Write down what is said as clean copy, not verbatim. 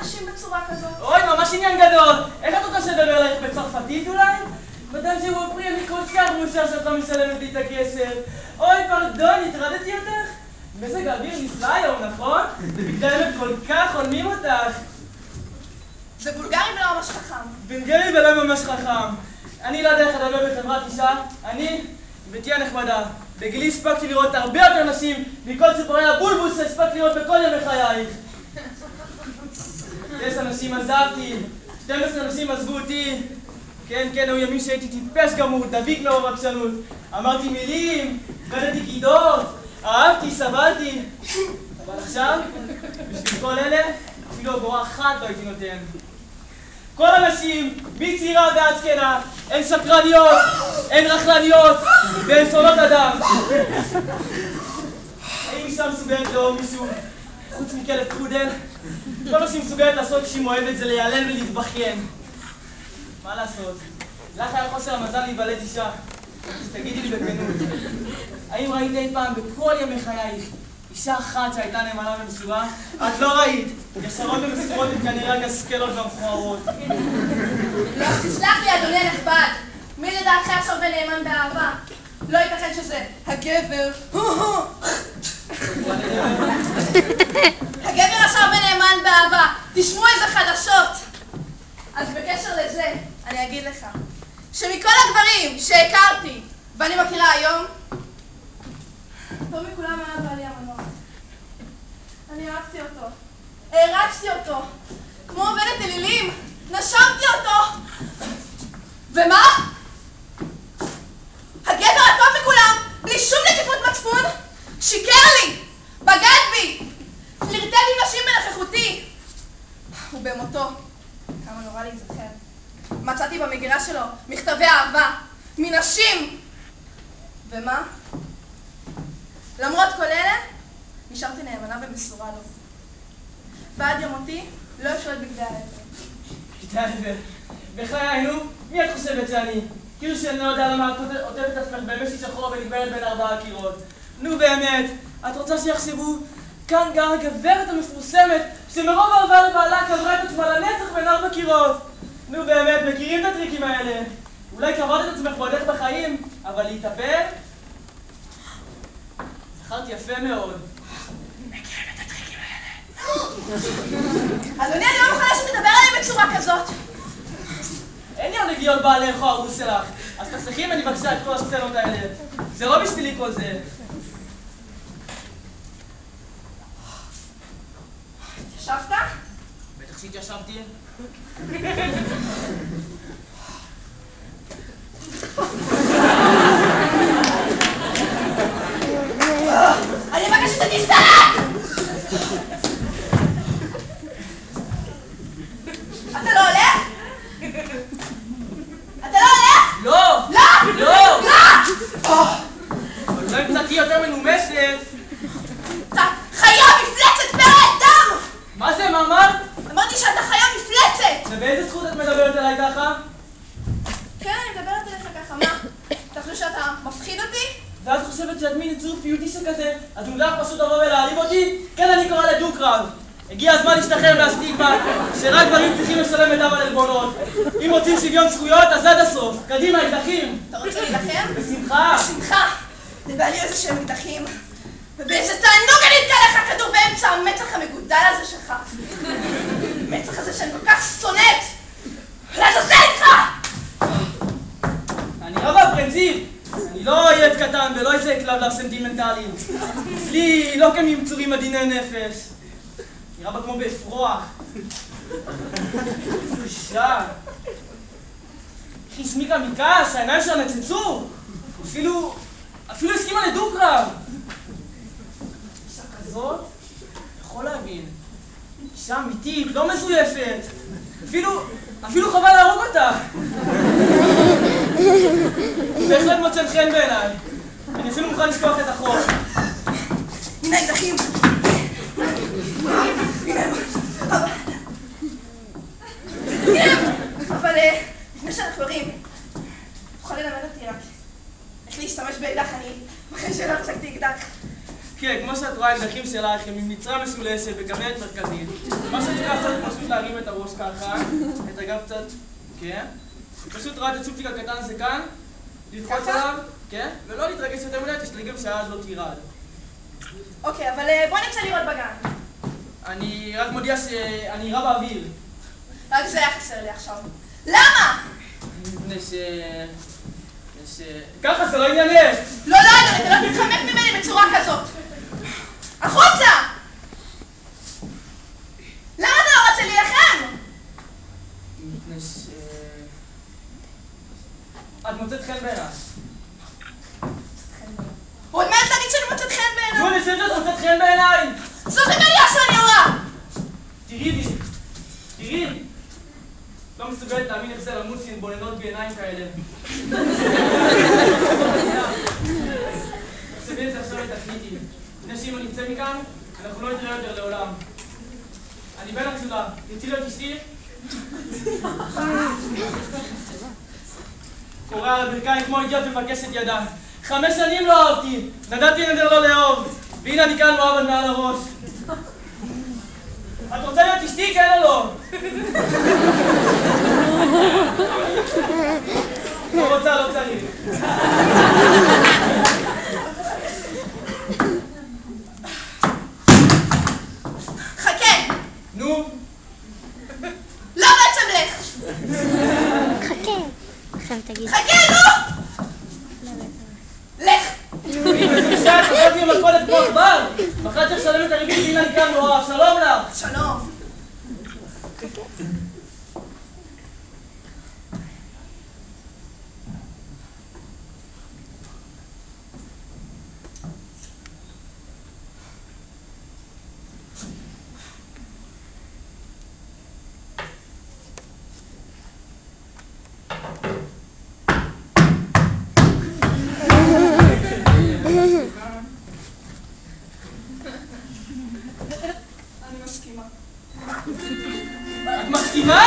נשים בצורה כזאת? אוי, ממש עניין גדול. איך את רוצה שדבר עלייך בצרפתית אולי? בדם שהוא הפריע לי כל כך מוסר שאת לא משלמת לי את הכסף. אוי, פרדון, הטרדתי אותך? מזג האוויר נפלא היום, נכון? בגלל כל כך עולמים אותך. זה בולגרי ולא ממש חכם. בולגרי ולא ממש חכם. אני לא יודע איך לדבר בחברת אישה. אני, ביתי הנחמדה. בגילי הספקתי לראות הרבה יותר נשים מכל ציפורי הבולבוס שהספקתי לראות בכל ימי חייך. 10 אנשים עזבתי, 12 אנשים עזבו אותי. כן, היו ימים שהייתי טיפש גמור, דביק מרוב רגשנות. אמרתי מילים, קראתי קידות, אהבתי, סבלתי. אבל עכשיו, בשביל כל אלה, אפילו אגורה אחת לא הייתי נותן. כל הנשים, מצעירה ועד זקנה, הן שקרניות, הן רכלניות, והן שונאות אדם. האם אישה מסוגלת לאהוב מישהו חוץ מכלב פודל? כל מה שהיא מסוגלת לעשות כשהיא מואבת זה להיעלם ולהתבכיין. מה לעשות? לך היה חוסר המזל להיוולד אישה. אז תגידי לי בכנות, האם ראית אי פעם בכל ימי חייך אישה אחת שהייתה נאמנה ומסורה? את לא ראית. ישרות ומסורות הן כנראה רק השכלות והמכוערות. לא, תסלח לי אדוני הנכבד. מי לדעתך ישר ונאמן באהבה? לא ייתכן שזה הגבר. הגבר ישר ונאמן באהבה. תשמעו איזה חדשות. אז בקשר לזה, אני אגיד לך שמכל הדברים שהכרתי ואני מכירה היום, טוב מכולם היה בעלי המנוח. אני אהבתי אותו, הערצתי אותו, כמו עובדת אלילים, נשמתי אותו. ומה? הגבר הטוב מכולם, בלי שום נקיפות מצפון, שיקר לי, בגד בי, פלירטט עם נשים בנוכחותי. ובמותו, כמה נורא להיזכר, מצאתי במגירה שלו מכתבי אהבה מנשים. ומה? למרות כל אלה, נשארתי נאמנה ומסורה לו. ועד יום מותי לא אפשרת בגדי העבר. בגדי העבר? בחיי, נו, מי את חושבת שאני? כאילו שאני לא יודע למה את עוטפת עצמך במשי שחור ונגמרת בין 4 קירות. נו באמת, את רוצה שיחשבו כאן גרה הגברת המפורסמת שמרוב אהבה לבעלה קברה את עצמה לנצח בין 4 קירות. נו באמת, מכירים את הטריקים האלה? אולי קברת את עצמך בעודך בחיים, אבל להתאפר? זכרת יפה מאוד. מכירים את הטריקים האלה? אדוני, אני לא מוכנה שתדבר עליי בצורה כזאת. אין לי עוד להיות בעלך או הרוס שלך. אז תסלחי אם אני בבקשה את כל הסצנות האלה. זה לא בשבילי כל זה. התיישבת? בטח שהתיישבתי. אני מבקשת שתסתלק! אתה לא הולך? אתה לא הולך? לא! לא! לא! לא! אבל לא המצאתי יותר מנומסת. אתה חיה מפלצת פרעת דם! מה זה, מה אמרת? אמרתי שאתה חיה מפלצת! ובאיזה זכות את מדברת אליי ככה? כן, אני מדברת אליך ככה, מה? אתה חושב שאתה מפחיד אותי? ואת חושבת שאת מין יצור פיוטי שכזה? את מודעת פשוט לבוא ולהעליב אותי? כן, אני קורא לדו-קרב. הגיע הזמן להשתחרר מהסטיגמה שרק גברים צריכים לשלם את דם על עלבונות. אם רוצים שוויון זכויות, אז עד הסוף. קדימה, אקדחים. אתה רוצה להילחם? בשמחה. בשמחה. נבע לי איזה שהם אקדחים. ובאיזה תענוג אני אתן לך כדור באמצע המצח המגודל הזה שלך. המצח הזה שאני כל כך שונאת. לעזאזל איתך! אני רב הפרינציפ. אני לא ילד קטן ולא איזה כלבלב סנטימנטלי. אצלי לא קמים יצורים עדיני נפש. נראה בה כמו באפרוח. אישה. היא הסמיקה מכעס, העיניים שלה נצצו. אפילו הסכימה לדו-קרב. אישה כזאת, יכול להבין. אישה אמיתית, לא מזויפת. אפילו חבל להרוג אותה. בהחלט מוצאת חן בעיניי. אני אפילו מוכן לשכוח את החוק. הנה האקדחים. אבל לפני שאנחנו יורים, תוכל ללמד אותי רק איך להשתמש באקדח. אני אחרי שלא החזקתי אקדח. כן, כמו שאת רואה, האקדחים שלך הם עם נצרה מסולשת וכוונת מרכזית. מה שצריך לעשות זה פשוט הראש ככה, את הגב קצת, כן? פשוט ראה את הצ'ופצ'יק הקטן הזה כאן, ללחוץ עליו, כן? ולא להתרגש יותר מדי, תשתדלי גם שהיד לא תירד. אוקיי, אבל בוא נצא לראות בגן. אני רק מודיע שאני אירה באוויר. רק זה היה חסר לי עכשיו. למה? מפני ככה זה לא עניינך! לא, אתה לא תתחמק ממני בצורה כזאת. החוצה! למה אתה לא רוצה להילחם? מפני את מוצאת חן בעיניי. עוד מעט להגיד שאני מוצאת חן בעיניי. נו, אני חושבת שאת מוצאת חן בעיניי! זאת הגליה שאני אורה! תראי לי, תראי לי. לא מסוגלת להאמין איך זה למוץ עם בוננות בעיניים כאלה. תחשבי את זה עכשיו לתכניתי. לפני שאם אני אצא מכאן, אנחנו לא נתראה יותר לעולם. אני בן הצולה, תרצי להיות אשתי? קורא על הברכיים כמו אידיוט ומבקש את ידה. 5 שנים לא אהבתי, נדעתי נדר לא לאהוב, והנה אני כאן מאוהב עד מעל הראש. את רוצה להיות אשתי, כן או לא? לא רוצה, לא צריך. חכה! נו? לא בעצם לך! חכה, תגיד. חכה, נו! לך! היא מפרישה, תחלתי במלכודת כמו עכבר. מחר צריך לשלם את הריבית והנה אני כאן מאוהב. שלום לך! שלום. אני מסכימה. את מסכימה?